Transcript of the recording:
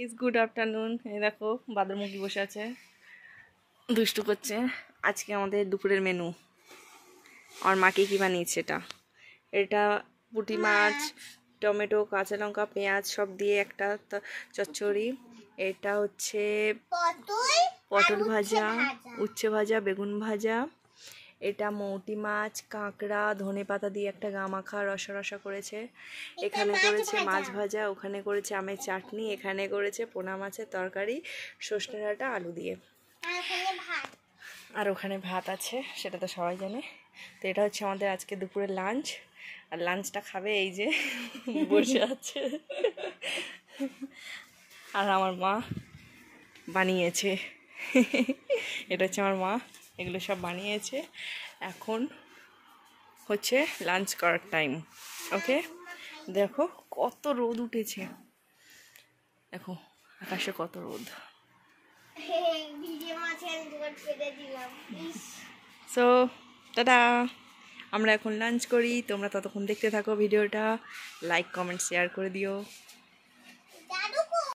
Is good afternoon. এই দেখো বাদরমুখী বসে আছে, দুষ্টু করছে। আজকে আমাদের দুপুরের মেনু আর মাকে কি বানিয়েছে, এটা পুঁটি মাছ, টমেটো, কাঁচা লঙ্কা, পেঁয়াজ সব দিয়ে একটা চচ্চড়ি। এটা হচ্ছে পটল ভাজা, উচ্ছে ভাজা, বেগুন ভাজা। এটা মৌটি মাছ, কাঁকড়া, ধনে পাতা দিয়ে একটা গামাখা রসা রসা করেছে। এখানে করেছে মাছ ভাজা, ওখানে করেছে আমের চাটনি, এখানে করেছে পোনা মাছের তরকারি, সজনে ডাঁটা আলু দিয়ে। আর ওখানে ভাত আছে, সেটা তো সবাই জানে। তো এটা হচ্ছে আমাদের আজকে দুপুরের লাঞ্চ। আর লাঞ্চটা খাবে এই যে বসে আছে। আর আমার মা বানিয়েছে, এটা হচ্ছে আমার মা, এগুলো সব বানিয়েছে। এখন হচ্ছে লাঞ্চ করার টাইম। ওকে, দেখো কত রোদ উঠেছে, দেখো আকাশে কত রোদ। সো টাটা, আমরা এখন লাঞ্চ করি। তোমরা ততক্ষণ দেখতে থাকো ভিডিওটা, লাইক কমেন্ট শেয়ার করে দিও।